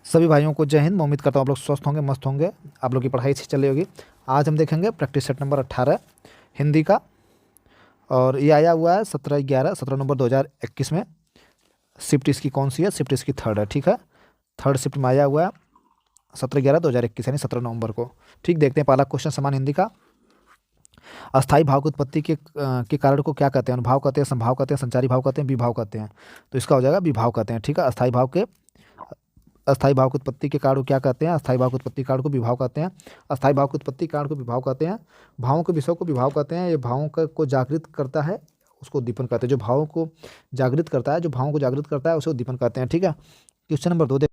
सभी भाइयों को जय हिंद। मैं उम्मीद करता हूँ आप लोग स्वस्थ होंगे, मस्त होंगे, आप लोग की पढ़ाई अच्छी चल रही होगी। आज हम देखेंगे प्रैक्टिस सेट नंबर 18 हिंदी का, और ये आया हुआ है 17/11 17 नवंबर 2021 में। शिफ्ट इसकी कौन सी है? शिफ्ट इसकी थर्ड है, ठीक है। थर्ड शिफ्ट में आया हुआ है 17/11/2021 यानी 17 नवंबर को। ठीक, देखते हैं पहला क्वेश्चन समान हिंदी का। अस्थाई भाव की उत्पत्ति के कारण को क्या कहते हैं? अनुभाव कहते हैं, संभाव कहते हैं, संचारी भाव कहते हैं, विभाव कहते हैं। तो इसका हो जाएगा विभाव कहते हैं, ठीक है। अस्थाई भाव की उत्पत्ति के कारण को क्या कहते हैं? अस्थाई भाव की उत्पत्ति के कारण को विभाव कहते हैं। अस्थाई भाव की उत्पत्ति के कारण को विभाव कहते हैं। भावों के विषय को विभाव कहते हैं। ये भावों को जागृत करता है, उसको उद्दीपन कहते हैं। जो भावों को जागृत करता है, जो भावों को जागृत करता है, उसे उद्दीपन कहते हैं, ठीक है। क्वेश्चन नंबर 2 देख।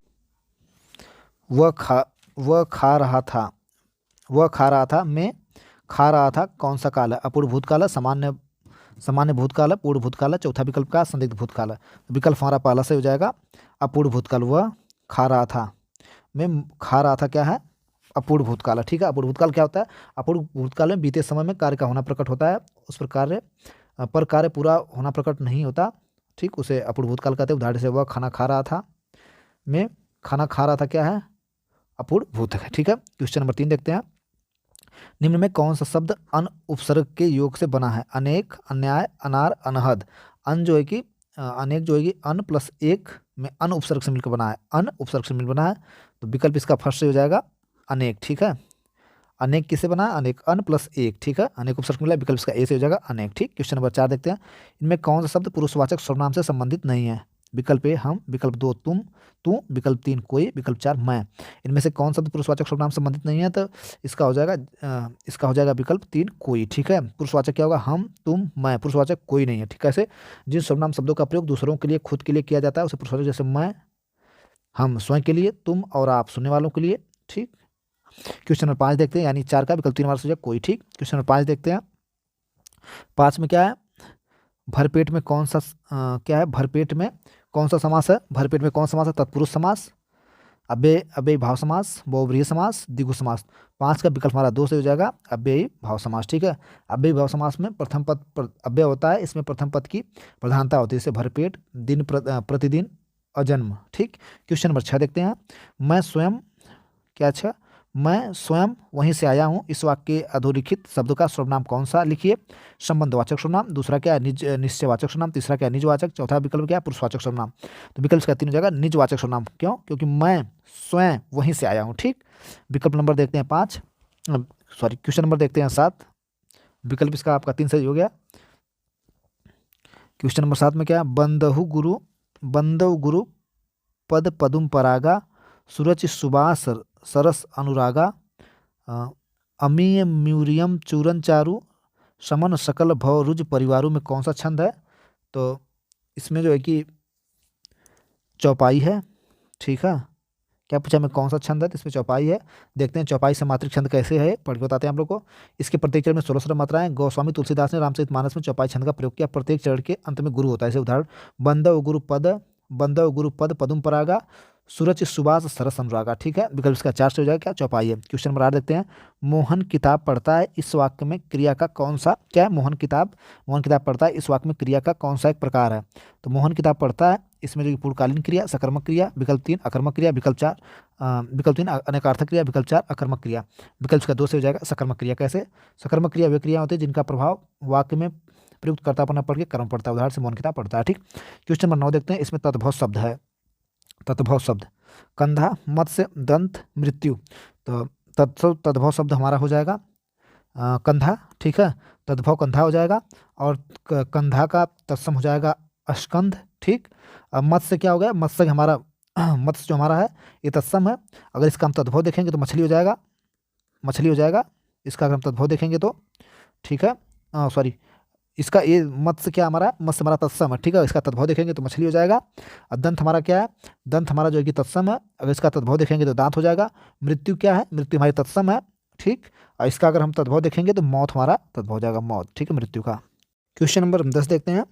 वह खा वह खा रहा था वह खा रहा था में खा रहा था कौन सा काल है? अपूर्ण भूतकाल है, सामान्य सामान्य भूतकाल है, पूर्ण भूतकाल है, चौथा विकल्प का संदिग्ध भूतकाल है। विकल्प हमारा पहला से हो जाएगा अपूर्ण भूतकाल। वह खा रहा था में खा रहा था क्या है? अपूर्ण भूतकाल है, ठीक है। अपूर्ण भूतकाल क्या होता है? अपूर्ण भूतकाल में बीते समय में कार्य का होना प्रकट होता है, उस पर कार्य पूरा होना प्रकट नहीं होता, ठीक, उसे अपूर्ण भूतकाल कहते हैं। उदाहरण से वह खाना खा रहा था में खाना खा रहा था क्या है? अपूर्ण भूत है, ठीक है। क्वेश्चन नंबर 3 देखते हैं। निम्न में कौन सा शब्द अन उपसर्ग के योग से बना है? अनेक, अन्याय, अनार, अनहद। अन जो है कि अनेक जो है कि अन प्लस एक में अन उपसर्ग से मिलकर बना है, अन उपसर्ग से मिल बना है। तो विकल्प इसका फर्स्ट से हो जाएगा अनेक, ठीक है। अनेक किससे बना है? अनेक, अन प्लस एक, ठीक है। अनेक उपसर्ग मिला, विकल्प इसका ए से हो जाएगा अनेक, ठीक। क्वेश्चन नंबर 4 देखते हैं। इनमें कौन सा शब्द पुरुषवाचक सर्वनाम से संबंधित नहीं है? विकल्प ए हम, विकल्प 2 तुम, तू, विकल्प 3 कोई, विकल्प 4 मैं। इनमें से कौन सा शब्द पुरुषवाचक सर्वनाम से संबंधित नहीं है? तो इसका हो जाएगा विकल्प 3 कोई, ठीक है। पुरुषवाचक क्या होगा? हम, तुम, मैं। पुरुषवाचक कोई नहीं है, ठीक है। ऐसे जिन सर्वनाम शब्दों का प्रयोग दूसरों के लिए, खुद के लिए किया जाता है उसे पुरुषवाचक, जैसे मैं, हम स्वयं के लिए, तुम और आप सुनने वालों के लिए, ठीक। क्वेश्चन नंबर 5 देखते हैं, यानी 4 का विकल्प 3 हमारा हो जाएगा कोई, ठीक। क्वेश्चन नंबर 5 देखते हैं। 5 में क्या है? भरपेट में कौन सा क्या है? भरपेट में कौन सा समास है? भरपेट में कौन सा समास है? तत्पुरुष समास, अव्ययी भाव समास, बहुव्रीहि समास, द्विगु समास। 5 का विकल्प हमारा 2 से हो जाएगा अव्ययी भाव समास, ठीक है। अव्ययी भाव समास में प्रथम पद अव्यय होता है, इसमें प्रथम पद की प्रधानता होती है, जैसे भरपेट, प्रतिदिन, अजन्म, ठीक। क्वेश्चन नंबर 6 देखते हैं। मैं स्वयं क्या? अच्छा, मैं स्वयं वहीं से आया हूँ, इस वाक्य के अधोलिखित शब्द का सर्वनाम कौन सा? लिखिए। संबंधवाचक सर्वनाम, दूसरा क्या है? निश्चयवाचक सर्वनाम, तीसरा क्या है? निजवाचक, चौथा विकल्प क्या है? पुरुषवाचक सर्वनाम। तो विकल्प इसका 3 हो जाएगा निजवाचक सर्वनाम। क्यों? क्योंकि मैं स्वयं वहीं से आया हूँ, ठीक। विकल्प नंबर देखते हैं 5, सॉरी क्वेश्चन नंबर देखते हैं 7। विकल्प इसका आपका 3 सही हो गया। क्वेश्चन नंबर 7 में क्या है? बंदव गुरु पद पदुम परागा, सुरचि सुबास सरस अनुरागा, अ, अमीय म्यूरियम चूरन चारु, समन सकल भव रुज परिवारों में कौन सा छंद है? तो इसमें जो है कि चौपाई है, ठीक है। क्या पूछा मैं? कौन सा छंद है? तो इसमें चौपाई है। देखते हैं चौपाई से मात्रिक छंद कैसे है, पढ़ के बताते हैं आप लोग को। इसके प्रत्येक चरण में 16 मात्राएं। गोस्वामी तुलसीदास ने रामचरितमानस में चौपाई छंद का प्रयोग किया। प्रत्येक चरण के अंत में गुरु होता है। जैसे उदाहरण, बंदव गुरु पद पदुम परागा, सूरज सुबास सरस अनुरागा, ठीक है। विकल्प इसका 4 से हो जाएगा क्या? चौपाई है। क्वेश्चन नंबर 8 देखते हैं। मोहन किताब पढ़ता है, इस वाक्य में क्रिया का कौन सा क्या है? मोहन किताब पढ़ता है, इस वाक्य में क्रिया का कौन सा एक प्रकार है? तो मोहन किताब पढ़ता है, इसमें जो कि पूर्णकालीन क्रिया, सकर्मक क्रिया, विकल्प 3 अकर्मक क्रिया, विकल्प 3 अनेकार्थक क्रिया, विकल्प 4 अकर्मक क्रिया। विकल्प का 2 से हो जाएगा सकर्मक क्रिया। कैसे? सकर्मक क्रिया वे क्रिया होती है जिनका प्रभाव वाक्य में प्रयुक्त कर्ता पढ़ के कर्म पड़ता है। उदाहरण से मोहन किताब पढ़ता है, ठीक। क्वेश्चन नंबर 9 देखते हैं। इसमें तद्भव शब्द है, तद्भव शब्द कंधा, मत्स्य, दंत, मृत्यु। तो तद्भव शब्द हमारा हो जाएगा कंधा, ठीक है। तद्भव कंधा हो जाएगा, और कंधा का तत्सम हो जाएगा अस्कंध, ठीक। अब मत्स्य क्या हो गया? मत्स्य हमारा मत्स्य जो हमारा है ये तत्सम है। अगर इसका हम तद्भव देखेंगे तो मछली हो जाएगा, मछली हो जाएगा। इसका अगर हम तद्भव देखेंगे तो, ठीक है, सॉरी, इसका ये मत्स्य क्या हमारा? मत्स्य हमारा तत्सम है, ठीक है। इसका तद्भव देखेंगे तो मछली हो जाएगा। और दंत हमारा क्या है? दंत हमारा जो है कि तत्सम है, अगर इसका तद्भव देखेंगे तो दांत हो जाएगा। मृत्यु क्या है? मृत्यु हमारी तत्सम है, ठीक। और इसका अगर हम तद्भव देखेंगे तो मौत हमारा तद्भव हो जाएगा, मौत, ठीक है, मृत्यु का। क्वेश्चन नंबर 10 देखते हैं।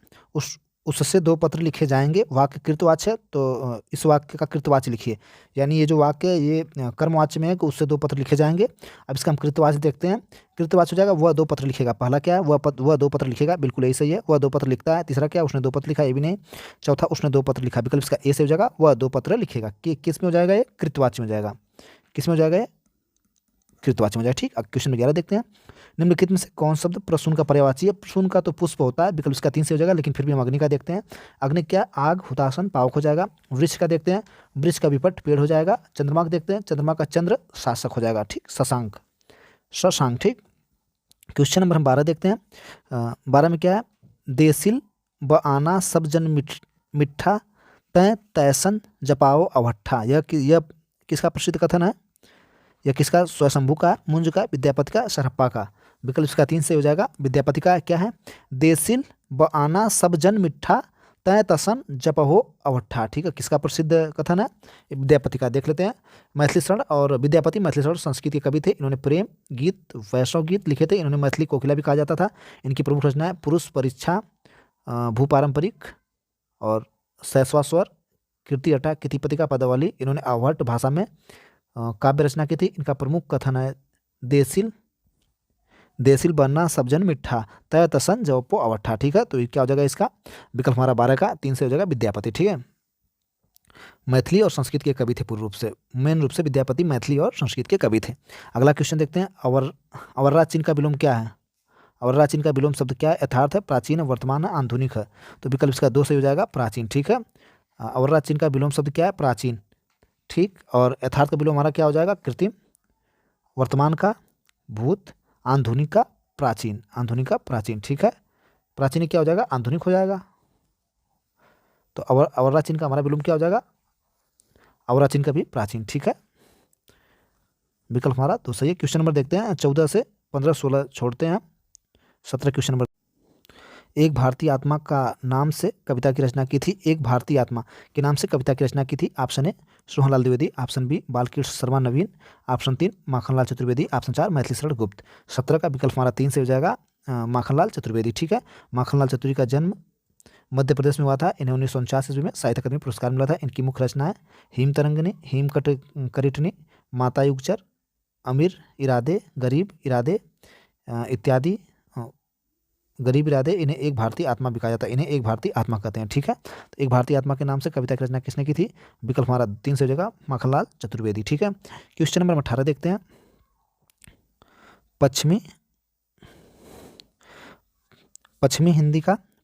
उससे दो पत्र लिखे जाएंगे। वाक्य कृतवाच्य, तो इस वाक्य का कृतवाच्य लिखिए। यानी ये जो वाक्य है ये कर्मवाच्य में है कि उससे दो पत्र लिखे जाएंगे। अब इसका हम कृतवाच्य देखते हैं। कृतवाच्य हो जाएगा वह दो पत्र लिखेगा। पहला क्या है, वह दो पत्र लिखेगा, बिल्कुल यही सही है, वह दो पत्र लिखता है। तीसरा क्या है, उसने दो पत्र लिखा, ये भी नहीं। चौथा, उसने दो पत्र लिखा, विकल्प इसका ए से हो जाएगा, वह दो पत्र लिखेगा। किस में हो जाएगा, ये कृतवाच्य में हो जाएगा। किस में हो जाएगा, ये कृतवाच्य में हो जाएगा। ठीक, अब क्वेश्चन 11 देखते हैं। निम्नलिखित में से कौन शब्द प्रसून का पर्यायवाची है। प्रसून का तो पुष्प होता है, विकल्प इसका 3 से हो जाएगा, लेकिन फिर भी हम अग्नि का देखते हैं। अग्नि क्या, आग, हुतासन, पावक हो जाएगा। वृक्ष का देखते हैं, वृक्ष का विपट पेड़ हो जाएगा। चंद्रमा का देखते हैं, चंद्रमा का चंद्र शासक हो जाएगा। ठीक, शशांक, शशांक। ठीक, क्वेश्चन नंबर हम 12 देखते हैं। 12 में क्या है, देसिल ब आना सब जन मिठा तय तैसन जपाओ अवट्ठा। यह किसका प्रसिद्ध कथन है, यह किसका, स्वयंभू का, मुंज का, विद्यापति का, सरहप्पा का। विकल्प इसका 3 से हो जाएगा, विद्यापति का। क्या है, देसिल ब आना सब जन मिठा तय तसन जप हो अवट्ठा। ठीक है, किसका प्रसिद्ध कथन है, ये विद्यापति का। देख लेते हैं। मैथिली शरण और विद्यापति मैथिली शरण संस्कृत के कवि थे। इन्होंने प्रेम गीत, वैष्णव गीत लिखे थे। इन्होंने मैथिली कोकिला भी कहा जाता था। इनकी प्रमुख रचनाएं पुरुष परीक्षा, भूपारंपरिक और शैशवास्वर, कीर्ति अटा, कितिपतिका, पदावली। इन्होंने अवहट भाषा में काव्य रचना की थी। इनका प्रमुख कथन है, देसिल देसिल बनना सबजन मिठा तय तसन जपो अवट्ठा। ठीक है, तो ये क्या हो जाएगा, इसका विकल्प हमारा 12 का 3 से हो जाएगा, विद्यापति। ठीक है, मैथिली और संस्कृत के कवि थे पूर्ण रूप से, मेन रूप से विद्यापति मैथिली और संस्कृत के कवि थे। अगला क्वेश्चन देखते हैं। अवर्रा चिन्ह का विलोम क्या है। अवर्रा चिन्ह का विलोम शब्द क्या है, यथार्थ है, प्राचीन है, वर्तमान है, आधुनिक है। तो विकल्प इसका 2 से हो जाएगा, प्राचीन। ठीक है, अवर्रा चिन्ह का विलोम शब्द क्या है, प्राचीन। ठीक, और यथार्थ का विलोम हमारा क्या हो जाएगा, कृत्रिम, वर्तमान का भूत, आधुनिक का प्राचीन, आधुनिक का प्राचीन। ठीक है, प्राचीन क्या हो जाएगा, आधुनिक हो जाएगा। तो अवर्रा चिन्ह का हमारा विलोम क्या हो जाएगा, अवर्रा चिन्ह का भी प्राचीन। ठीक है, विकल्प हमारा 2 सही है। क्वेश्चन नंबर देखते हैं। 14 से 15 16 छोड़ते हैं। 17 क्वेश्चन नंबर। एक भारतीय आत्मा का नाम से कविता की रचना की थी। एक भारतीय आत्मा के नाम से कविता की रचना की थी। Option A Sohanlal Dwivedi, option B Balkrishna Sharma Naveen, option 3 Makhanlal Chaturvedi, option 4 Maithili Sharan Gupt. 17 का विकल्प हमारा 3 से हो जाएगा, माखनलाल चतुर्वेदी। ठीक है, माखनलाल चतुर्वेदी का जन्म मध्य प्रदेश में हुआ था। इन्हें 1949 ईस्वी में साहित्य अकादमी पुरस्कार मिला था। इनकी मुख्य रचना है हिम तरंगिनी, हिम करिटनी, माता युगचर, अमीर इरादे, गरीब इरादे इत्यादि। गरीब इरादे। इन्हें एक भारतीय आत्मा भी कहा जाता है, इन्हें एक भारतीय आत्मा कहते हैं। ठीक है, तो एक भारतीय आत्मा के नाम से कविता की रचना किसने की थी, विकल्प हमारा 3 से हो जाएगा, माखनलाल चतुर्वेदी। ठीक है, क्वेश्चन नंबर 18 देखते हैं।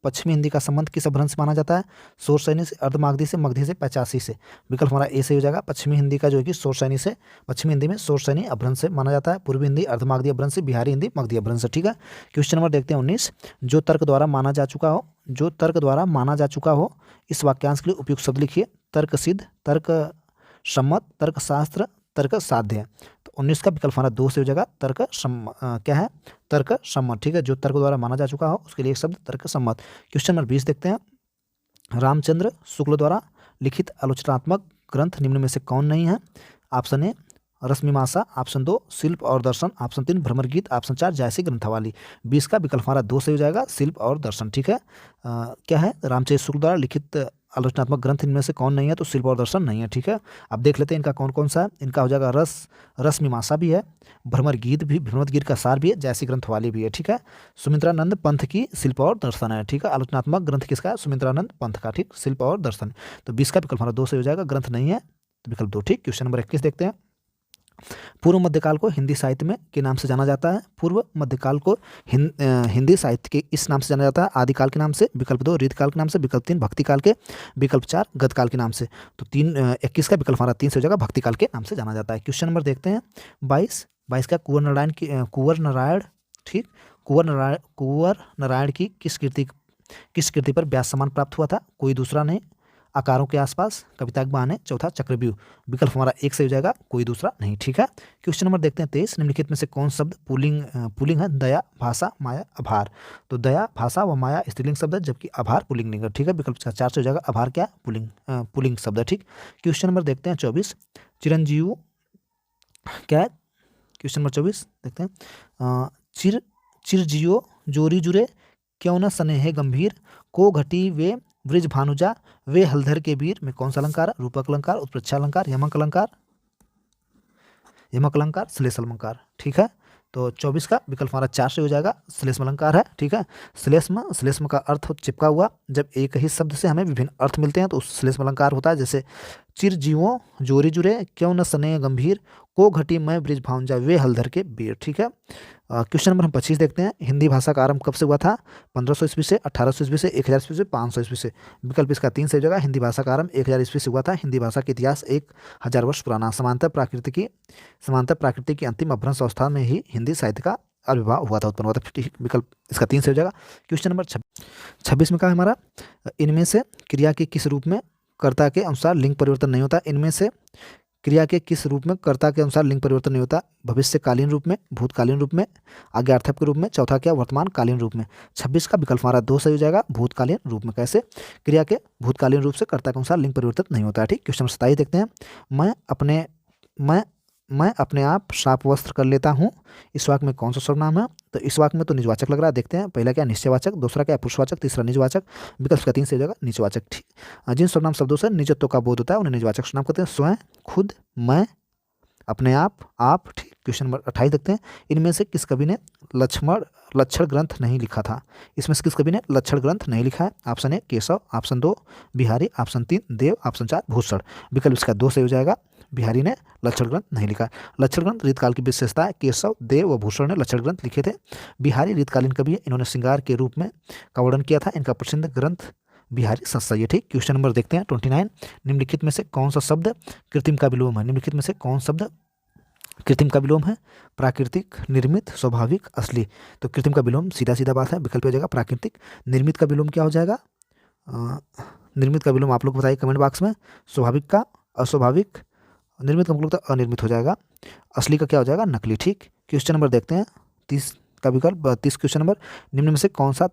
पश्चिमी हिंदी का संबंध किस अपभ्रंश से माना जाता है, शोरशैनी से, अर्धमागधी से, मगधी से, पैचासी से। विकल्प हमारा ए से हो जाएगा, पश्चिमी हिंदी का जो है कि शोरशैनी से, पश्चिमी हिंदी में शोरशैनी अपभ्रंश से माना जाता है। पूर्वी हिंदी अर्धमागधी अपभ्रंश से, बिहारी हिंदी मगधी अपभ्रंश से। ठीक है, क्वेश्चन नंबर देखते हैं 19। जो तर्क द्वारा माना जा चुका हो इस वाक्यांश के लिए उपयुक्त शब्द लिखिए। तर्क सिद्ध, तर्क सम्मत, तर्क शास्त्र, तर्क साध्य। तो 19 का विकल्प हमारा 2 से हो जाएगा, क्या है, तर्क सम्मत। ठीक है, जो तर्क द्वारा माना जा चुका हो उसके लिए एक शब्द तर्क सम्मत। क्वेश्चन नंबर 20 देखते हैं। रामचंद्र शुक्ल द्वारा लिखित आलोचनात्मक ग्रंथ निम्न में से कौन नहीं है। ऑप्शन ए रश्मिमासा, ऑप्शन 2 शिल्प और दर्शन, ऑप्शन 3 भ्रमर गीत, ऑप्शन 4 जैसी ग्रंथावली। 20 का विकल्प हमारा 2 से हो जाएगा, शिल्प और दर्शन। ठीक है, क्या है, रामचंद्र शुक्ल द्वारा लिखित आलोचनात्मक ग्रंथ इनमें से कौन नहीं है, तो शिल्प और दर्शन नहीं है। ठीक है, अब देख लेते हैं इनका कौन कौन सा है। इनका हो जाएगा रश्मिमासा भी है, भ्रमर गीत गीत का सार भी है, जैसी ग्रंथवाली भी है। ठीक है, सुमित्रानंद पंथ की शिल्प और दर्शन है। ठीक है, आलोचनात्मक ग्रंथ किसका है, सुमित्रानंद पंथ का। ठीक, शिल्प और दर्शन। तो 20 का विकल्प हमारा 2 से हो जाएगा, ग्रंथ नहीं है, तो विकल्प 2। ठीक, क्वेश्चन नंबर 21 देखते हैं। पूर्व मध्यकाल को हिंदी साहित्य में के नाम से जाना जाता है। पूर्व मध्यकाल को हिंदी साहित्य के इस नाम से जाना जाता है, आदिकाल के नाम से, विकल्प 2 रीतकाल के नाम से, विकल्प 3 भक्तिकाल के, विकल्प 4 गतकाल के नाम से। तो 21 का विकल्प हमारा 3 से हो जाएगा, भक्तिकाल के नाम से जाना जाता है। क्वेश्चन नंबर देखते हैं 22 का कुंवर नारायण। ठीक, कुंवर नारायण की किस कृति पर व्यास सम्मान प्राप्त हुआ था, कोई दूसरा नहीं, आकारों के आसपास, कविता के बहाने, चौथा चक्रव्यूह। विकल्प हमारा 1 से हो जाएगा, कोई दूसरा नहीं। ठीक है, क्वेश्चन नंबर देखते हैं 23। निम्नलिखित में से कौन शब्द पुल्लिंग है, दया, भाषा, माया, आभार। तो दया, भाषा व माया स्त्रीलिंग शब्द है, जबकि आभार पुल्लिंग लिंग है। ठीक है, विकल्प 4 से हो जाएगा, आभार क्या पुल्लिंग शब्द है। ठीक, क्वेश्चन नंबर देखते हैं 24। चिरंजीव क्या है, क्वेश्चन नंबर 24 देखते हैं। चिरजियो जोरी जुरे क्यों न स्नेह गंभीर, को घटी वे वृज भानुजा वे हलधर के वीर में कौन सा अलंकार है? रूपक अलंकार, उत्प्रेक्षा अलंकार, यमक अलंकार, यमक अलंकार, श्लेष अलंकार। ठीक है, तो 24 का विकल्प हमारा 4 से हो जाएगा, श्लेष्म अलंकार है। ठीक है, श्लेष्म का अर्थ चिपका हुआ। जब एक ही शब्द से हमें विभिन्न अर्थ मिलते हैं तो श्लेष्म अलंकार होता है। जैसे चिरजीवों जोरी जुरे क्यों न सने गंभीर को घटी मैं ब्रिज भांजा वे हलधर के वीर। ठीक है, क्वेश्चन नंबर हम 25 देखते हैं। हिंदी भाषा का आरंभ कब से हुआ था? 1500 ईस्वी से, 1800 ईस्वी से, 1000 ईस्वी से, 500 ईस्वी से। विकल्प इसका 3 से हो जाएगा। हिंदी भाषा का आरंभ 1000 ईस्वी से हुआ था। हिंदी भाषा का इतिहास 1000 वर्ष पुराना। समांतर प्रकृति की अंतिम अभ्रंश अवस्था में ही हिंदी साहित्य का आविर्भाव हुआ था, उत्पन्न हुआ था। विकल्प इसका 3 से हो जाएगा। क्वेश्चन नंबर 26 में कहा हमारा, इनमें से क्रिया के किस रूप में कर्ता के अनुसार लिंग परिवर्तन नहीं होता? इनमें से क्रिया के किस रूप में कर्ता के अनुसार लिंग परिवर्तन नहीं होता? भविष्यकालीन रूप में, भूतकालीन रूप में, आज्ञार्थक के रूप में, चौथा क्या वर्तमान कालीन रूप में। 26 का विकल्प हमारा 2 सही हो जाएगा, भूतकालीन रूप में। कैसे? क्रिया के भूतकालीन रूप से कर्ता के अनुसार लिंग परिवर्तन नहीं होता है। ठीक, क्वेश्चन 27 देखते हैं। मैं अपने आप साफ वस्त्र कर लेता हूँ, इस वाक्य में कौन सा सर्वनाम है? तो इस वाक्य में तो निजवाचक लग रहा है। देखते हैं, पहला क्या निश्चयवाचक, दूसरा क्या पुरुषवाचक, तीसरा निजवाचक। विकल्प का 3 से हो जाएगा निजवाचक। ठीक, जिन सर्वनाम शब्दों से निजत्व का बोध होता है उन्हें निजवाचक सर्वनाम कहते हैं। स्वयं, खुद, मैं, अपने आप, आप। ठीक, क्वेश्चन नंबर 28 देखते हैं। इनमें से किस कवि ने लक्षण ग्रंथ नहीं लिखा था? इसमें से किस कवि ने लक्षण ग्रंथ नहीं लिखा है? Option A Keshav, option 2 Bihari, option 3 Dev, option 4 Bhushan. विकल्प इसका 2 से हो जाएगा। बिहारी ने लक्षण ग्रंथ नहीं लिखा। लक्षण ग्रंथ रीतकाल की विशेषता है। केशव, देव व भूषण ने लक्षण ग्रंथ लिखे थे। बिहारी रीतकालीन कवि है, इन्होंने श्रृंगार के रूप में का वर्णन किया था। इनका प्रसिद्ध ग्रंथ बिहारी संस्था। ठीक, क्वेश्चन नंबर देखते हैं 29। निम्नलिखित में से कौन सा शब्द कृत्रिम का विलोम है? निम्नलिखित में से कौन शब्द कृत्रिम का विलोम है? प्राकृतिक, निर्मित, स्वाभाविक, असली। तो कृत्रिम का विलोम सीधा सीधा बात है, विकल्प हो जाएगा प्राकृतिक। निर्मित का विलोम क्या हो जाएगा? निर्मित का विलोम आप लोग बताइए कमेंट बॉक्स में। स्वाभाविक का अस्वाभाविक, निर्मित का मतलब अनिर्मित हो जाएगा। असली का क्या हो जाएगा? नकली। ठीक, क्वेश्चन नंबर देखते हैं 30 का विकल्प। 30 क्वेश्चन नंबर, निम्न में से कौन सा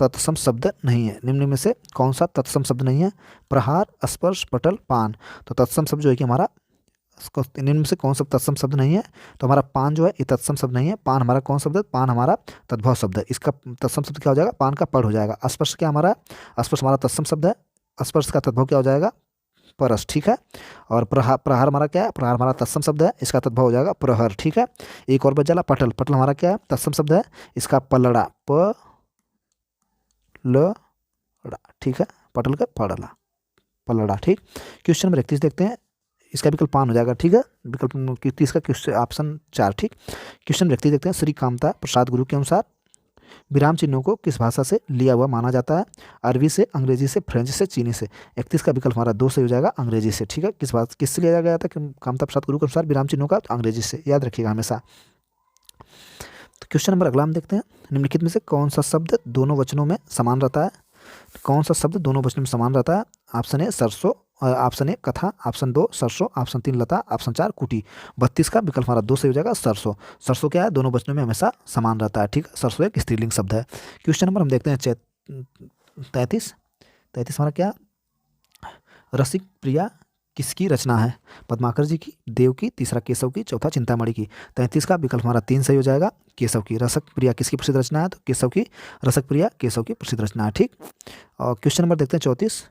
तत्सम शब्द नहीं है? निम्न में से कौन सा तत्सम शब्द नहीं है? प्रहार, स्पर्श, पटल, पान। तो तत्सम शब्द जो है कि हमारा, निम्न में से कौन सा तत्सम शब्द नहीं है? तो हमारा पान जो है ये तत्सम शब्द नहीं है। पान हमारा कौन शब्द है? पान हमारा तद्भव शब्द है। इसका तत्सम शब्द क्या हो जाएगा? पान का पढ़ हो जाएगा। स्पर्श क्या हमारा? स्पर्श हमारा तत्सम शब्द है। स्पर्श का तद्भव क्या हो जाएगा? परस। ठीक है, और प्रहार हमारा क्या है? प्रहार हमारा तत्सम शब्द है, इसका तद्भव हो जाएगा प्रहर। ठीक है, एक और बच जाला पटल। पटल हमारा क्या है? तत्सम शब्द है, इसका पलड़ा, प ल ड़ा। ठीक है, पटल का पड़ला, पलड़ा। ठीक, क्वेश्चन नंबर 31 देखते हैं। इसका विकल्प पान हो जाएगा। ठीक है, विकल्प 31 का क्वेश्चन ऑप्शन 4। ठीक, क्वेश्चन नंबर 31 देखते हैं। श्री कामता प्रसाद गुरु के अनुसार विराम चिन्हों को किस भाषा से लिया हुआ माना जाता है? अरबी से, अंग्रेजी से, फ्रेंच से, चीनी से। 31 का विकल्प हमारा 2 से हो जाएगा, अंग्रेजी से। ठीक है, किससे लिया गया था कामता प्रसाद गुरु के अनुसार विराम चिन्हों का? तो अंग्रेजी से, याद रखिएगा हमेशा। तो क्वेश्चन नंबर अगला हम देखते हैं। निम्नलिखित में से कौन सा शब्द दोनों वचनों में समान रहता है? कौन सा शब्द दोनों वचनों में समान रहता है? ऑप्शन ए सरसों, ऑप्शन ए कथा, ऑप्शन 2 सरसों, ऑप्शन 3 लता, ऑप्शन 4 कुटी। 32 का विकल्प हमारा 2 से हो जाएगा, सरसों। सरसों क्या है? दोनों वचनों में हमेशा समान रहता है। ठीक है, सरसों एक स्त्रीलिंग शब्द है। क्वेश्चन नंबर हम देखते हैं 33। हमारा क्या? रसिक प्रिया किसकी रचना है? पद्माकर जी की, देव की, तीसरा केशव की, चौथा चिंतामणि की। 33 का विकल्प हमारा 3 सही हो जाएगा, केशव की। रसक प्रिया किसकी प्रसिद्ध रचना है? तो केशव की। रसक प्रिया केशव की प्रसिद्ध रचना है। ठीक, और क्वेश्चन नंबर देखते हैं 34।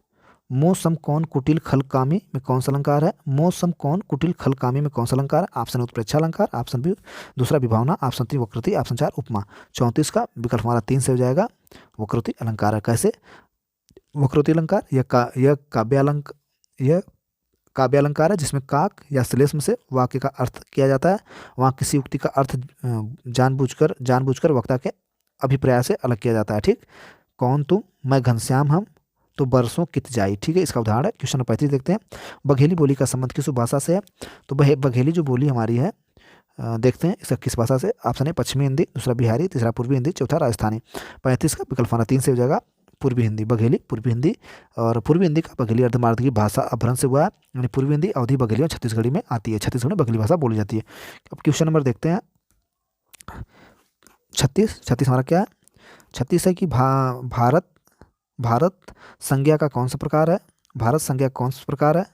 मौसम कौन कुटिल खल कामी में कौन सा अलंकार है? मौसम कौन कुटिल खल कामी में कौन सा अलंकार है? ऑप्शन उत्प्रेक्षा अलंकार, ऑप्शन बी दूसरा विभावना, ऑप्शन 3 वकृति, ऑप्शन 4 उपमा। 34 का विकल्प हमारा 3 से हो जाएगा, वकृति अलंकार है। कैसे? वकृति अलंकार यह काव्य अलंकार है जिसमें काक या श्लेष्म से वाक्य का अर्थ किया जाता है। वहाँ किसी उक्ति का अर्थ जानबूझकर वक्ता के अभिप्राय से अलग किया जाता है। ठीक, कौन तुम, मैं घनश्याम हम, तो बरसों कित जाई। ठीक है, इसका उदाहरण है। क्वेश्चन 35 देखते हैं। बघेली बोली का संबंध किस भाषा से है? तो बघेली जो बोली हमारी है, देखते हैं इसका किस भाषा से। ऑप्शन है पश्चिमी हिंदी, दूसरा बिहारी, तीसरा पूर्वी हिंदी, चौथा राजस्थानी। 35 का विकल्प हमारा 3 से हो जाएगा, पूर्वी हिंदी। बघेली पूर्वी हिंदी, और पूर्वी हिंदी का बघेली अर्धमार्ग की भाषा अपभ्रंश से हुआ है। यानी पूर्वी हिंदी अवधी बघेली और छत्तीसगढ़ी में आती है। छत्तीसगढ़ में बघेली भाषा बोली जाती है। अब क्वेश्चन नंबर देखते हैं 36 हमारा क्या है? 36 है कि भारत संज्ञा का कौन सा प्रकार है? भारत संज्ञा कौन सा प्रकार है?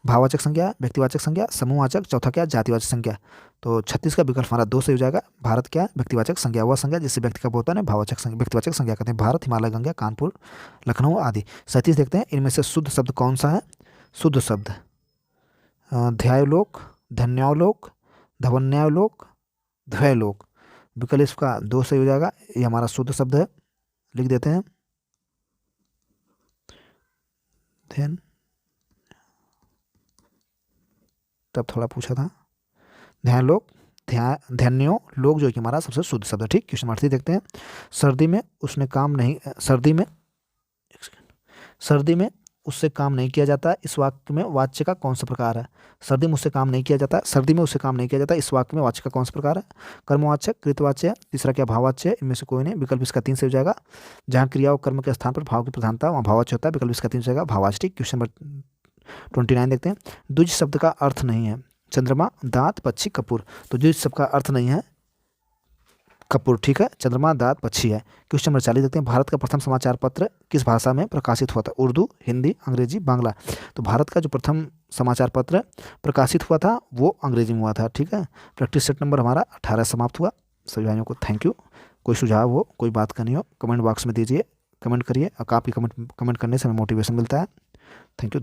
भाववाचक संज्ञा, व्यक्तिवाचक संज्ञा, समूहवाचक, चौथा क्या जातिवाचक संज्ञा। तो 36 का विकल्प हमारा 2 सही हो जाएगा। भारत क्या व्यक्तिवाचक संज्ञा, वह संज्ञा जिससे व्यक्ति का बोधन है भाववाचक संज्ञा, व्यक्तिवाचक संज्ञा कहते हैं। भारत, हिमालय, गंगा, कानपुर, लखनऊ आदि। 37 देखते हैं इनमें से शुद्ध शब्द कौन सा है। शुद्ध शब्द ध्यायोलोक, धन्यावलोक, धवन्यावलोक, ध्वयलोक। विकल्प इसका 2 सही हो जाएगा। ये हमारा शुद्ध शब्द है, लिख देते हैं। ध्यान, तब थोड़ा पूछा था। ध्यान लोक, ध्यान्यो लोक जो कि हमारा सबसे शुद्ध शब्द है। ठीक, क्वेश्चन 38 देखते हैं। सर्दी में उसने काम नहीं सर्दी में उससे काम नहीं किया जाता, इस वाक्य में वाच्य का कौन सा प्रकार है। सर्दी में उससे काम नहीं किया जाता, सर्दी में उससे काम नहीं किया जाता, इस वाक्य में वाच्य का कौन सा प्रकार है। कर्मवाचक, कृतवाच्य, तीसरा क्या भाववाच्य है। इनमें से कोई नहीं, विकल्प इसका 3 से हो जाएगा। जहाँ क्रिया और कर्म के स्थान पर भाव की प्रधानता वहाँ भाववाच्य होता है, विकल्प इसका 3 से हो जाएगा भाववाच्य। ठीक, क्वेश्चन नंबर 29 देखते हैं। द्विज शब्द का अर्थ नहीं है चंद्रमा, दांत, पक्षी, कपूर। तो द्विज शब्द का अर्थ नहीं है कपूर। ठीक है, चंद्रमा, दांत, पक्षी है। क्वेश्चन नंबर 40 देखते हैं। भारत का प्रथम समाचार पत्र किस भाषा में प्रकाशित हुआ था। उर्दू, हिंदी, अंग्रेजी, बांग्ला। तो भारत का जो प्रथम समाचार पत्र प्रकाशित हुआ था वो अंग्रेजी में हुआ था। ठीक है, प्रैक्टिस सेट नंबर हमारा 18 समाप्त हुआ। सभी भाइयों को थैंक यू। कोई सुझाव हो, कोई बात करनी हो, कमेंट बॉक्स में दीजिए, कमेंट करिए। और आपकी कमेंट करने से हमें मोटिवेशन मिलता है। Thank you.